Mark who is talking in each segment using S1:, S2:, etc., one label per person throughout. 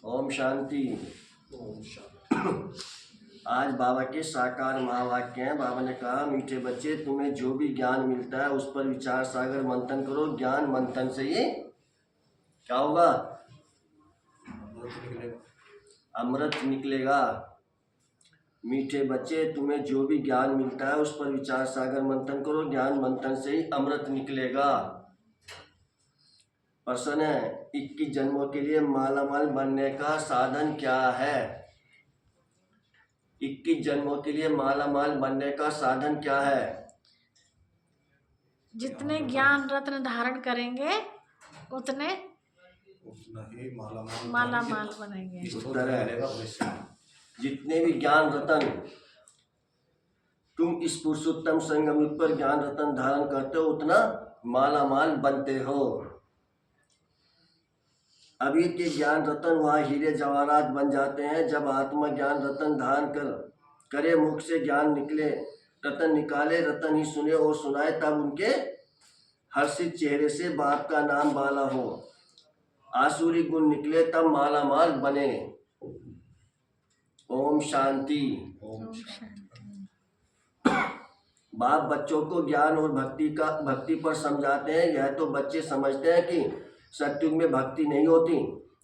S1: ओम शांति।
S2: ओम शांति।
S1: आज बाबा के साकार महावाक्य हैं। बाबा ने कहा, मीठे बच्चे, तुम्हें जो भी ज्ञान मिलता है उस पर विचार सागर मंथन करो। ज्ञान मंथन से ये क्या होगा? अमृत निकलेगा। मीठे बच्चे, तुम्हें जो भी ज्ञान मिलता है उस पर विचार सागर मंथन करो। ज्ञान मंथन से ही अमृत निकलेगा। प्रश्न है, 21 जन्मों के लिए मालामाल बनने का साधन क्या है? 21 जन्मों के लिए मालामाल बनने का साधन क्या है?
S3: जितने ज्ञान रत्न धारण करेंगे उतना
S2: ही
S3: मालामाल बनेंगे।
S1: उत्तर है, जितने भी ज्ञान रतन तुम इस पुरुषोत्तम संगम युग पर ज्ञान रतन धारण करते हो उतना मालामाल बनते हो। अभी के ज्ञान रतन वहाँ हीरे जवाहरात बन जाते हैं। जब आत्मा ज्ञान रतन धारण करे, मुख से ज्ञान निकले, रतन निकाले, रतन ही सुने और सुनाए, तब उनके हर्षित चेहरे से बाप का नाम बाला हो, आसुरी गुण निकले, तब मालामाल बने। ओम शांति।
S2: ओम
S1: बाप बच्चों को ज्ञान और भक्ति पर समझाते हैं। यह तो बच्चे समझते हैं कि सतयुग में भक्ति नहीं होती,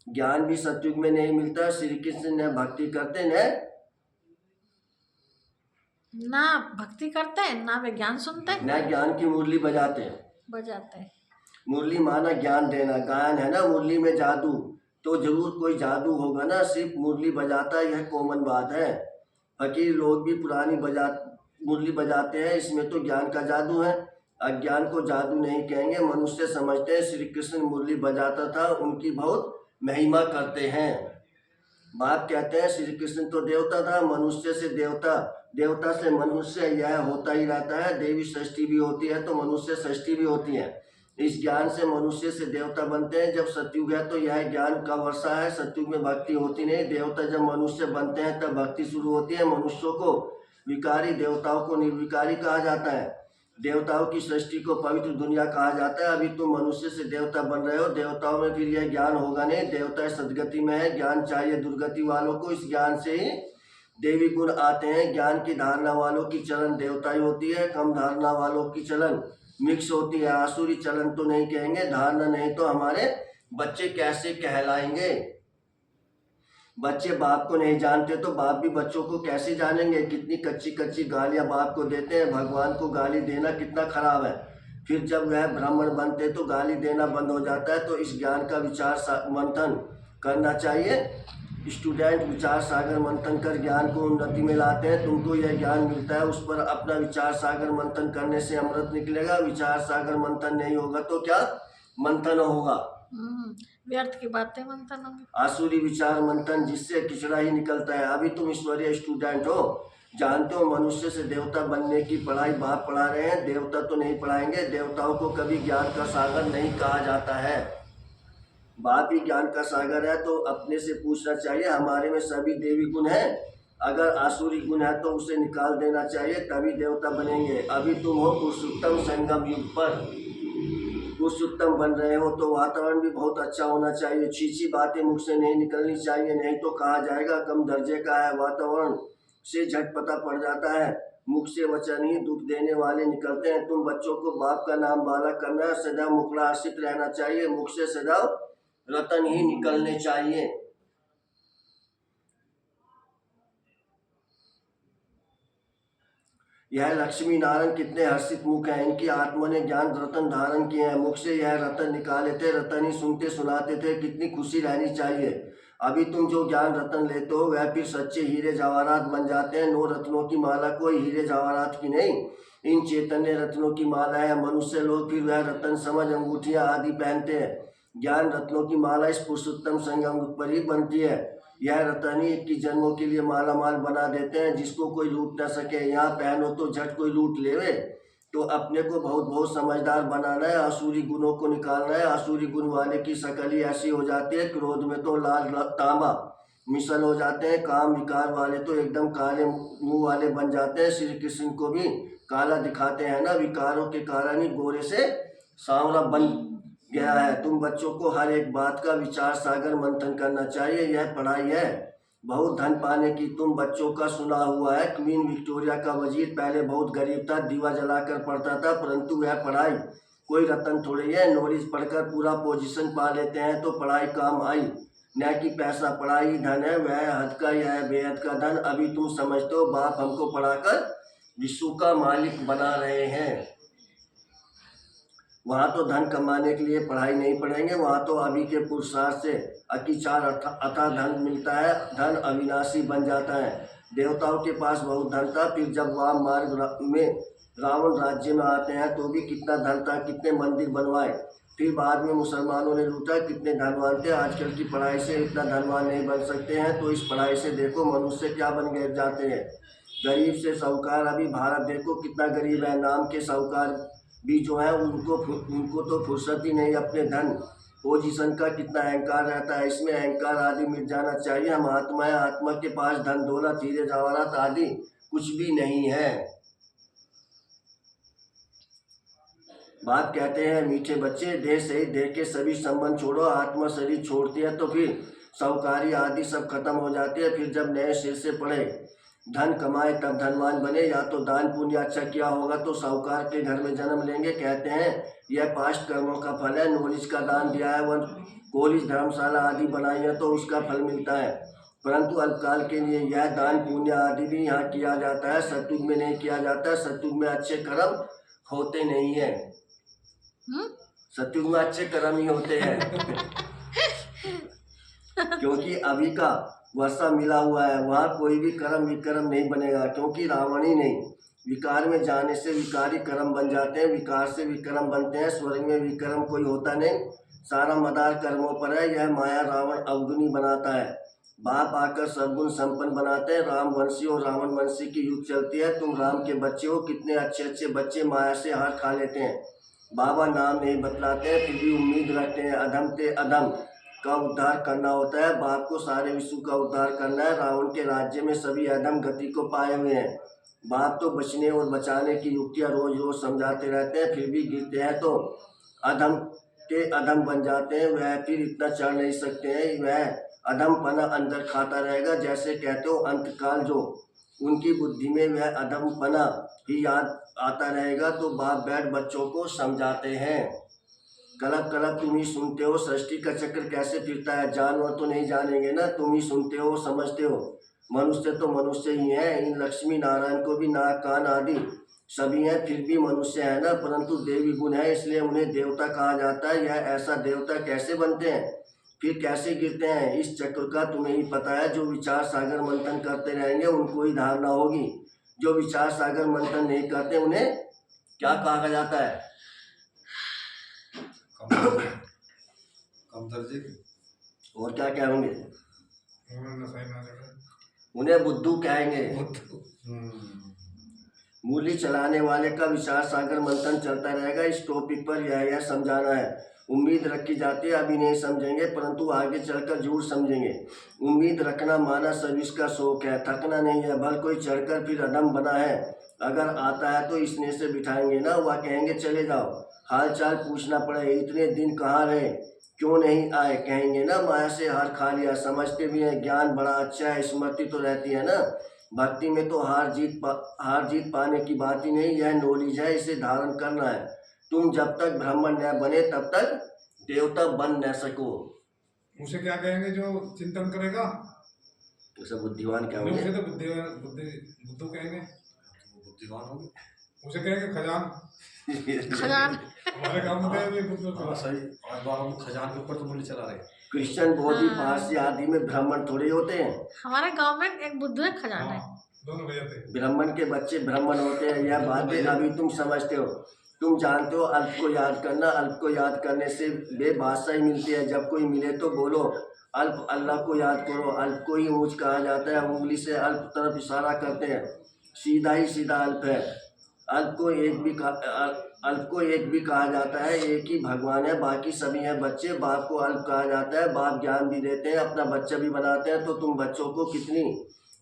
S1: ज्ञान भी सतयुग में नहीं मिलता। श्री कृष्ण न भक्ति करते
S3: ना भक्ति करते हैं, ना वे ज्ञान सुनते हैं,
S1: न ज्ञान की मुरली बजाते हैं। मुरली माना ज्ञान देना, गायन है ना मुरली में जादू, तो जरूर कोई जादू होगा ना। सिर्फ मुरली बजाता है, यह कॉमन बात है। फकीर लोग भी पुरानी मुरली बजाते हैं, इसमें तो ज्ञान का जादू है। अज्ञान को जादू नहीं कहेंगे। मनुष्य समझते हैं श्री कृष्ण मुरली बजाता था, उनकी बहुत महिमा करते हैं। बाप कहते हैं श्री कृष्ण तो देवता था, मनुष्य से देवता, देवता से मनुष्य, यह होता ही रहता है। देवी षष्ठी भी होती है तो मनुष्य षष्ठी भी होती है। इस ज्ञान से मनुष्य से देवता बनते हैं। जब सतयुग है तो यह ज्ञान का वर्षा है। सतयुग में भक्ति होती नहीं। देवता जब मनुष्य बनते हैं तब भक्ति शुरू होती है। मनुष्यों को विकारी, देवताओं को निर्विकारी कहा जाता है। देवताओं की सृष्टि को पवित्र दुनिया कहा जाता है। अभी तुम मनुष्य से देवता बन रहे हो, देवताओं में फिर यह ज्ञान होगा नहीं। देवता सदगति में है, ज्ञान चाहिए दुर्गति वालों को। इस ज्ञान से ही देवी गुण आते हैं। ज्ञान की धारणा वालों की चलन देवताई होती है, कम धारणा वालों की चलन मिक्स होती है। आसुरी चलन तो नहीं कहेंगे, धारणा नहीं तो हमारे बच्चे कैसे कहलाएंगे? बच्चे बाप को नहीं जानते तो बाप भी बच्चों को कैसे जानेंगे? कितनी कच्ची कच्ची गालियां बाप को देते हैं। भगवान को गाली देना कितना खराब है। फिर जब वह ब्राह्मण बनते तो गाली देना बंद हो जाता है। तो इस ज्ञान का विचार मंथन करना चाहिए। स्टूडेंट विचार सागर मंथन कर ज्ञान को उन्नति में लाते हैं। तुमको यह ज्ञान मिलता है, उस पर अपना विचार सागर मंथन करने से अमृत निकलेगा। विचार सागर मंथन नहीं होगा तो क्या मंथन होगा?
S3: व्यर्थ की बातें मंथन होंगे।
S1: आसुरी विचार मंथन, जिससे किचड़ा ही निकलता है। अभी तुम ईश्वरीय स्टूडेंट हो, जानते हो मनुष्य से देवता बनने की पढ़ाई बाप पढ़ा रहे हैं। देवता तो नहीं पढ़ाएंगे। देवताओं को कभी ज्ञान का सागर नहीं कहा जाता है। बाप ही ज्ञान का सागर है। तो अपने से पूछना चाहिए, हमारे में सभी देवी गुण है? अगर आसुरी गुण है तो उसे निकाल देना चाहिए, तभी देवता बनेंगे। अभी तुम हो पुरुषोत्तम संगम युग पर, पुरुषोत्तम बन रहे हो तो वातावरण भी बहुत अच्छा होना चाहिए। छीछी बातें मुख से नहीं निकलनी चाहिए, नहीं तो कहा जाएगा कम दर्जे का है। वातावरण से झट पता पड़ जाता है। मुख से वचन ही दुख देने वाले निकलते हैं। तुम बच्चों को बाप का नाम बाला करना है, सदैव मुखलासित रहना चाहिए। मुख से सदैव रतन ही निकलने चाहिए। यह लक्ष्मी नारायण कितने हर्षित मुख हैं। इनकी आत्मा ने ज्ञान रतन धारण किए हैं। मुख से यह रतन निकाले थे, रतन ही सुनते सुनाते थे। कितनी खुशी रहनी चाहिए। अभी तुम जो ज्ञान रतन लेते हो वह फिर सच्चे हीरे जवाहरात बन जाते हैं। 9 रत्नों की माला कोई हीरे जवाहरात की नहीं, इन चैतन्य रत्नों की माला है। मनुष्य लोग फिर वह रतन समझ अंगूठियां आदि पहनते हैं। ज्ञान रत्नों की माला इस पुरुषोत्तम संगम पर ही बनती है। यह रतन ही 21 जन्मों के लिए माला माल बना देते हैं, जिसको कोई लूट ना सके। यहाँ पहनो तो झट कोई लूट लेवे। तो अपने को बहुत बहुत समझदार बनाना है, आसुरी गुणों को निकालना है। आसुरी गुण वाले की शकल ही ऐसी हो जाती है, क्रोध में तो लाल तांबा मिसल हो जाते हैं। काम विकार वाले तो एकदम काले मुंह वाले बन जाते हैं। श्री कृष्ण को भी काला दिखाते हैं ना, विकारों के कारण ही गोरे से सांवरा बन गया है। तुम बच्चों को हर एक बात का विचार सागर मंथन करना चाहिए। यह पढ़ाई है बहुत धन पाने की। तुम बच्चों का सुना हुआ है क्वीन विक्टोरिया का वजीर पहले बहुत गरीब था, दीवा जलाकर पढ़ता था, परंतु वह पढ़ाई कोई रतन थोड़ी है। नॉलेज पढ़कर पूरा पोजीशन पा लेते हैं तो पढ़ाई काम आई, न कि पैसा। पढ़ाई धन है, वह हद का, यह बेहद का धन। अभी तुम समझते हो बाप हमको पढ़ाकर विश्व का मालिक बना रहे हैं। वहाँ तो धन कमाने के लिए पढ़ाई नहीं पढ़ेंगे, वहाँ तो अभी के पुरुषार्थ से अतिचार अथा धन मिलता है, धन अविनाशी बन जाता है। देवताओं के पास बहुत धन था, फिर जब वाम मार्ग में रावण राज्य में आते हैं तो भी कितना धन था, कितने मंदिर बनवाए। फिर बाद में मुसलमानों ने लूटा, कितने धनवान थे। आजकल की पढ़ाई से इतना धनवान नहीं बन सकते हैं। तो इस पढ़ाई से देखो मनुष्य क्या बन गए जाते हैं, गरीब से साहूकार। अभी भारत देखो कितना गरीब है, नाम के साहूकार भी जो है उनको तो फुर्सत ही नहीं अपने धन पोजीशन का। कितना अहंकार रहता है, इसमें अहंकार आदि मिट जाना चाहिए। हम आत्मा है, आत्मा के पास धन दौलत हीरे जवाहरात आदि कुछ भी नहीं है। बाप कहते हैं मीठे बच्चे, देह से देह के सभी संबंध छोड़ो। आत्मा शरीर छोड़ती है तो फिर साहूकारी आदि सब खत्म हो जाती है। फिर जब नए सिर से पढ़े धन कमाए तब धनवान बने। या तो दान पुण्य अच्छा किया होगा तो साहूकार के घर में जन्म लेंगे। कहते हैं यह पास्ट कर्मों का फल है। नॉलेज का दान दिया है, वह कॉलेज धर्मशाला आदि बनाई है तो उसका फल मिलता है, परंतु अल्पकाल के लिए। यह दान पुण्य आदि भी यहाँ किया जाता है, सतयुग में नहीं किया जाता। सतयुग में अच्छे कर्म होते नहीं है, सतयुग में अच्छे कर्म ही होते हैं क्योंकि अभी का वर्षा मिला हुआ है, वहाँ कोई भी कर्म विक्रम नहीं बनेगा, क्योंकि रावण ही नहीं। विकार में जाने से विकारी कर्म बन जाते हैं, विकार से विक्रम बनते हैं। स्वर्ग में विक्रम कोई होता नहीं, सारा मदार कर्मों पर है। यह माया रावण अवगुणी बनाता है, बाप आकर सर्वगुण संपन्न बनाते हैं। राम वंशी और रावण वंशी की युद्ध चलती है। तुम राम के बच्चे हो, कितने अच्छे अच्छे बच्चे माया से हार खा लेते हैं। बाबा नाम नहीं बतलाते हैं, फिर भी उम्मीद रखते हैं अधम ते अधम का उद्धार करना होता है। बाप को सारे विश्व का उद्धार करना है। रावण के राज्य में सभी अधम गति को पाए हुए हैं। बाप तो बचने और बचाने की युक्तियाँ रोज रोज समझाते रहते हैं, फिर भी गिरते हैं तो अधम के अधम बन जाते हैं। वह फिर इतना चढ़ नहीं सकते हैं, वह अधमपना अंदर खाता रहेगा। जैसे कहते हो अंतकाल जो उनकी बुद्धि में वह अधमपना ही याद आता रहेगा। तो बाप बैठ बच्चों को समझाते हैं। कलप कलप तुम ही सुनते हो, सृष्टि का चक्र कैसे फिरता है। जानवर तो नहीं जानेंगे ना, तुम ही सुनते हो समझते हो। मनुष्य तो मनुष्य ही है। इन लक्ष्मी नारायण को भी नाक कान आदि सभी हैं, फिर भी मनुष्य है ना, परंतु देवी गुण है इसलिए उन्हें देवता कहा जाता है। यह ऐसा देवता कैसे बनते हैं, फिर कैसे गिरते हैं, इस चक्र का तुम्हें ही पता है। जो विचार सागर मंथन करते रहेंगे उनको ही धारणा होगी। जो विचार सागर मंथन नहीं करते उन्हें क्या कहा जाता है,
S2: कम दर्जे के,
S1: और क्या कहेंगे, उन्हें बुद्धू कहेंगे। मूली चलाने वाले का विचार सागर मंथन चलता रहेगा। इस टॉपिक पर यह समझाना है। उम्मीद रखी जाती है, अभी नहीं समझेंगे परंतु आगे चलकर जरूर समझेंगे। उम्मीद रखना माना सर्विस का शौक है, थकना नहीं है। भल कोई चढ़कर फिर अधम बना है, अगर आता है तो इसने से बिठाएंगे ना, वह कहेंगे चले जाओ, हाल चाल पूछना पड़े, इतने दिन कहाँ रहे, क्यों नहीं आए, कहेंगे ना माया से हार खा लिया। समझते भी हैं ज्ञान बड़ा अच्छा है, स्मृति तो रहती है ना। भक्ति में तो हार जीत पाने की बात ही नहीं, यह नॉलेज है, इसे धारण करना है। तुम जब तक ब्राह्मण न बने तब तक देवता बन न सको।
S4: उसे क्या कहेंगे जो चिंतन करेगा,
S1: उसे बुद्धिमान क्या
S4: उसे
S1: होंगे,
S4: तो बुद्धू कहेंगे,
S2: बुद्धिमान होंगे।
S4: उसे कहेंगे खजान।
S3: खजान
S4: हमारे काम में भी बुद्धू
S2: हाँ सही, आज बार हम खजान के ऊपर तो मूल्य चला रहे हैं।
S1: क्रिश्चियन बौद्धी
S3: हाँ।
S1: पारसी आदि में ब्राह्मण थोड़े होते हैं।
S3: हमारे गांव में एक बुद्धू है, खजान है।
S4: दोनों भैया थे।
S1: ब्राह्मण के बच्चे ब्राह्मण होते हैं, यह बातें अभी तुम समझते हो। तुम जानते हो अल्प को याद करना, अल्प को याद करने से बेबादशाही मिलती है। जब कोई मिले तो बोलो अल्प अल्लाह को याद करो। अल्प को ही ऊँच कहा जाता है, उंगली से अल्प तरफ इशारा करते हैं, सीधा ही सीधा अल्प है। अल्प को एक भी कहा जाता है, एक ही भगवान है, बाकी सभी हैं बच्चे। बाप को अल्प कहा जाता है, बाप ज्ञान भी देते हैं, अपना बच्चा भी बनाते हैं। तो तुम बच्चों को कितनी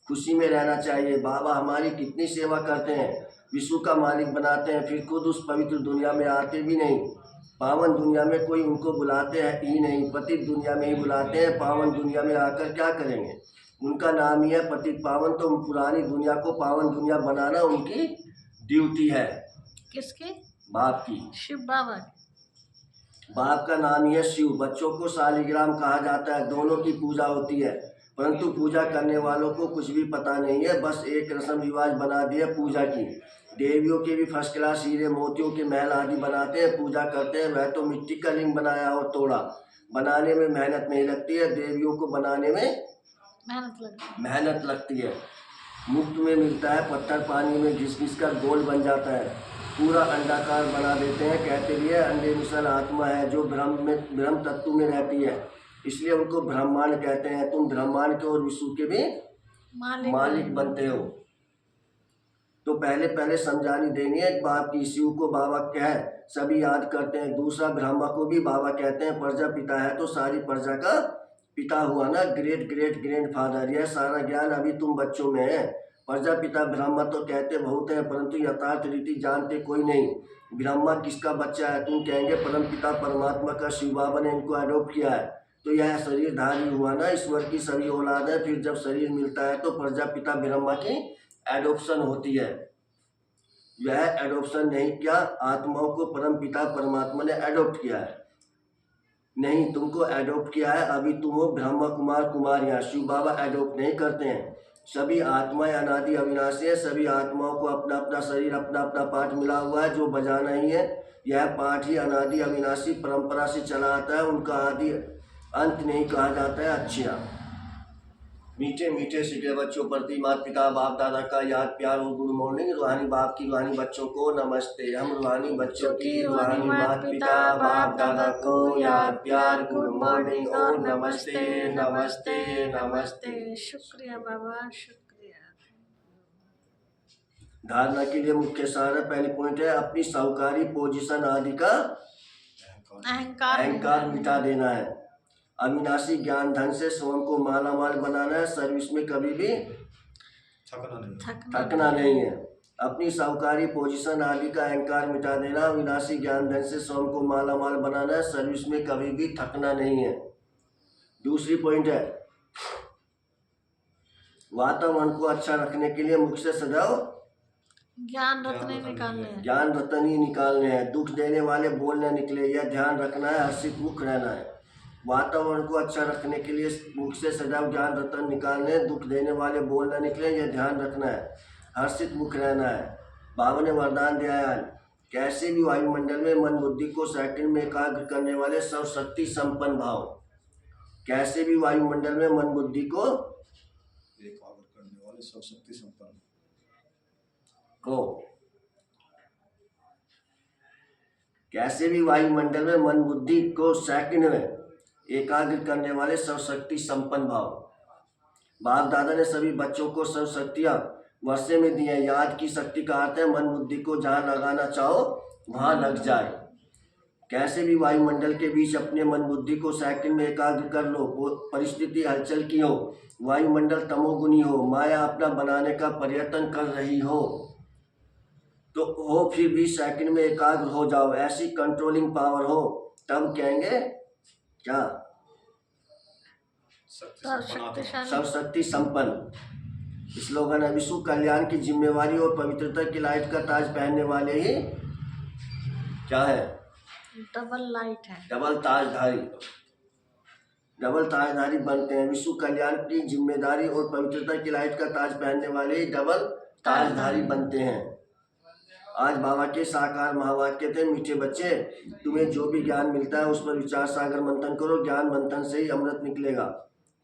S1: खुशी में रहना चाहिए। बाबा हमारी कितनी सेवा करते हैं, विश्व का मालिक बनाते हैं, फिर खुद उस पवित्र दुनिया में आते भी नहीं। पावन दुनिया में कोई उनको बुलाते हैं ही नहीं, पतित दुनिया में ही बुलाते हैं। पावन दुनिया में आकर क्या करेंगे? उनका नाम ही है पतित पावन। तो पुरानी दुनिया को पावन दुनिया बनाना उनकी ड्यूटी है।
S3: किसकी?
S1: बाप की।
S3: शिव बाबा की।
S1: बाप का नाम ही है शिव। बच्चों को शालिग्राम कहा जाता है, दोनों की पूजा होती है, परंतु पूजा करने वालों को कुछ भी पता नहीं है, बस एक रस्म रिवाज बना दिया पूजा की। देवियों के भी फर्स्ट क्लास हीरे मोतियों के महल आदि बनाते हैं, पूजा करते हैं। वह तो मिट्टी का लिंग बनाया और तोड़ा, बनाने में मेहनत नहीं लगती है। देवियों को बनाने में मेहनत लगती है। मुफ्त में मिलता है, पत्थर पानी में घिस घिस कर गोल बन जाता है, पूरा अंडाकार बना देते हैं। कहते लिए अंडे मिसल आत्मा है जो ब्रह्म तत्व में रहती है, इसलिए उनको ब्रह्मांड कहते हैं। तुम ब्रह्मांड के और विश्व के भी मालिक बनते हो। तो पहले समझानी देनी है बाप की। शिव को बाबा कह सभी याद करते हैं। दूसरा ब्रह्मा को भी बाबा कहते हैं। प्रजापिता है तो सारी प्रजा का पिता हुआ ना, ग्रेट ग्रेट ग्रैंड फादर। यह सारा ज्ञान अभी तुम बच्चों में है। प्रजापिता ब्रह्मा तो कहते बहुत हैं, परंतु यथार्थ रीति जानते कोई नहीं। ब्रह्मा किसका बच्चा है? तुम कहेंगे परमपिता परमात्मा का। शिव बाबा ने इनको अडॉप्ट किया है, तो यह शरीरधारी हुआ ना, ईश्वर की सभी औलाद है। फिर जब शरीर मिलता है तो प्रजापिता ब्रह्मा की एडॉप्शन होती है। यह एडॉप्शन नहीं, क्या आत्माओं को परमपिता परमात्मा ने एडॉप्ट किया है? नहीं, तुमको एडॉप्ट किया है। अभी तुम हो ब्रह्मा कुमार कुमारियाँ। शिव बाबा एडॉप्ट नहीं करते हैं। सभी आत्माएं अनादि अविनाशी है। सभी आत्माओं को अपना अपना शरीर, अपना अपना पाठ मिला हुआ है जो बजाना ही है। यह पाठ ही अनादि अविनाशी परंपरा से चला आता है, उनका आदि अंत नहीं कहा जाता है। अच्छा, मीठे मीठे सीखे बच्चों प्रति माता पिता बाप दादा का याद प्यार और गुड मॉर्निंग। रूहानी बाप की रूहानी बच्चों को नमस्ते। हम रूहानी बच्चों की रूहानी माता पिता बाप दादा को याद प्यार गुड मॉर्निंग और नमस्ते नमस्ते नमस्ते।
S3: शुक्रिया बाबा, शुक्रिया।
S1: धारणा के लिए मुख्य सार है। पहली पॉइंट है अपनी साहूकारी पोजीशन आदि का अहंकार मिटा देना है। अविनाशी ज्ञान धन से स्वयं को माला माल बनाना है। सर्विस में कभी भी थकना नहीं है। अपनी साहूकारी पोजीशन आदि का अहंकार मिटा देना। अविनाशी ज्ञान धन से स्वयं को माला माल बनाना है। सर्विस में कभी भी थकना नहीं है। दूसरी पॉइंट है वातावरण को अच्छा रखने के लिए मुख से सदैव
S3: ज्ञान रत्न ही
S1: निकालने हैं। दुख देने वाले बोल न निकले, यह ध्यान रखना है। हर्षित मुख रहना है। वातावरण को अच्छा रखने के लिए मुख से सदैव ज्ञान रत्न निकालने, दुख देने वाले बोल न निकले, यह ध्यान रखना है। हर्षित मुख रहना है। बाबा ने वरदान दिया है कैसे भी वायुमंडल में मन बुद्धि को सेकंड में एकाग्र करने वाले सर्वशक्ति संपन्न भाव। कैसे भी वायुमंडल में मन बुद्धि को
S2: एकाग्र करने वाले सर्वशक्ति संपन्न
S1: को कैसे भी वायुमंडल में मन बुद्धि को सेकंड में एकाग्र करने वाले सर्वशक्ति संपन्न भाव। बाप दादा ने सभी बच्चों को सर्वशक्तियाँ वर्षे में दी है। याद की शक्ति का अर्थ है मन बुद्धि को जहाँ लगाना चाहो वहाँ लग जाए। कैसे भी वायुमंडल के बीच अपने मन बुद्धि को सेकंड में एकाग्र कर लो। परिस्थिति हलचल की हो, वायुमंडल तमोगुनी हो, माया अपना बनाने का प्रयत्न कर रही हो, तो हो फिर भी सेकंड में एकाग्र हो जाओ। ऐसी कंट्रोलिंग पावर हो, तब कहेंगे क्या? सर्वशक्ति संपन्न। स्लोगन है विश्व कल्याण की जिम्मेवारी और पवित्रता की लाइट का ताज पहनने वाले ही क्या है?
S3: डबल लाइट है।
S1: डबल ताजधारी बनते हैं। विश्व कल्याण की जिम्मेदारी और पवित्रता की लाइट का ताज पहनने वाले ही डबल ताजधारी बनते हैं। आज बाबा के साकार महावाक्य थे मीठे बच्चे, तुम्हें जो भी ज्ञान मिलता है उस पर विचार सागर मंथन करो। ज्ञान मंथन से ही अमृत निकलेगा।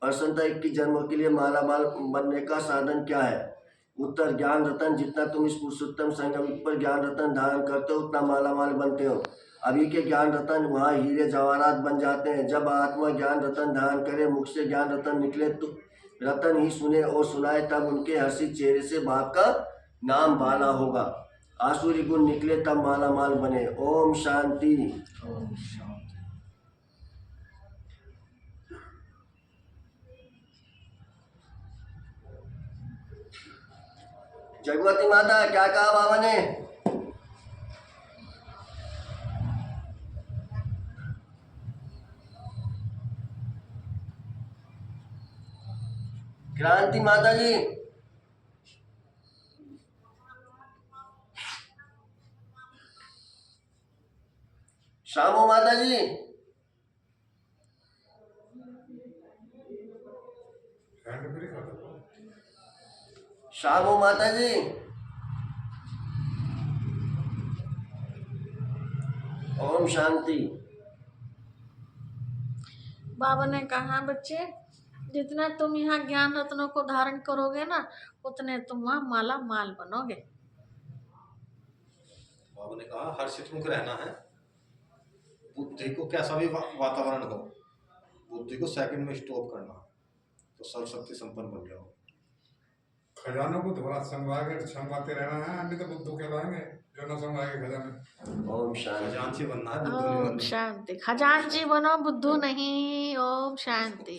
S1: प्रसन्नता 21 जन्मों के लिए माला माल बनने का साधन क्या है? उत्तर ज्ञान रतन। जितना तुम इस पुरुषोत्तम संगम पर ज्ञान रतन धारण करते हो उतना माला माल बनते हो। अभी के ज्ञान रतन वहाँ हीरे जवाहरात बन जाते हैं। जब आत्मा ज्ञान रतन धारण करे, मुख से ज्ञान रतन निकले, तो रतन ही सुने और सुनाए, तब उनके हर्षित चेहरे से बाप का नाम बाला होगा। आसुरी गुण निकले तब माला माल बने। ओम शांति। जगवती माता क्या कहा बाबा ने? क्रांति माता जी, शामो माता जी,
S4: हैंड फ्री कर दो।
S1: शामो माता जी, ओम शांति।
S3: बाबा ने कहा बच्चे, जितना तुम यहाँ ज्ञान रत्नों को धारण करोगे ना, उतने तुम वहाँ माला माल बनोगे।
S2: बाबा ने कहा हर्षित मुख रहना है, बुद्धि को कैसा भी वातावरण हो, बुद्धि को सेकंड में स्टॉप करना, तो सर्वशक्ति संपन्न बन जाओ।
S4: खजानों को दोबारा संभालते रहना है, अन्य तो बुद्धू कहलाएंगे जो न संभालेंगे खजाने।
S1: ओम शांति।
S2: खजांची बनना है, बुद्धू नहीं
S3: ओम
S2: बनना।
S3: शांति। खजांची बनो, बुद्धू नहीं। ओम शांति।